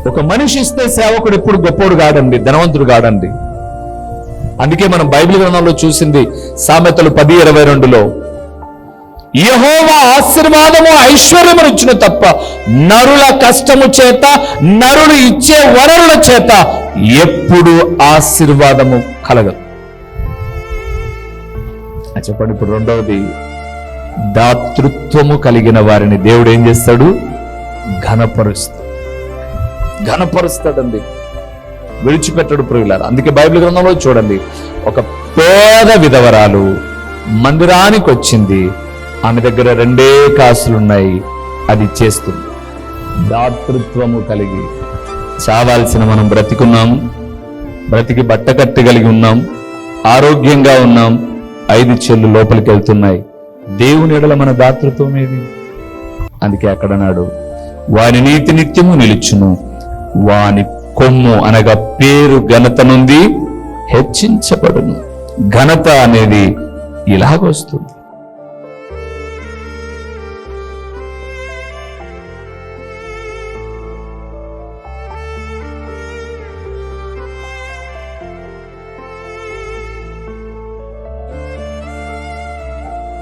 ఒక మనిషి ఇస్తే సేవకుడు ఎప్పుడు గొప్పోడు కాడండి, ధనవంతుడు కాడండి. అందుకే మనం బైబిల్ గ్రంథంలో చూసింది సామెతలు 10:22లో, యెహోవా ఆశీర్వాదము ఐశ్వర్యమును ఇచ్చును తప్ప నరుల కష్టము చేత, నరులు ఇచ్చే వనరుల చేత ఎప్పుడు ఆశీర్వాదము కలగదు. చెప్పండి. ఇప్పుడు రెండవది, దాతృత్వము కలిగిన వారిని దేవుడు ఏం చేస్తాడు? ఘనపరుస్తాడండి, విడిచిపెట్టడు ప్రియులారా. అందుకే బైబిల్ గ్రంథంలో చూడండి, ఒక పేద విధవరాలు మందిరానికి వచ్చింది, ఆమె దగ్గర 2 కాసులున్నాయి, అది ఇచ్చేస్తుంది. దాతృత్వము కలిగి చావాల్సిన మనం బ్రతికున్నాము, బ్రతికి బట్టకట్టి కలిగి ఉన్నాం, ఆరోగ్యంగా ఉన్నాం, 5 చెల్లు లోపలికి వెళ్తున్నాయి. దేవుని ఎడల మన దాతృత్వం ఏది? అందుకే అక్కడ అన్నాడు, వాని నీతి నిత్యము నిలుచును, వాని కొమ్ము అనగా పేరు ఘనత నుండి హెచ్చించబడును. ఘనత అనేది ఇలాగొస్తుంది.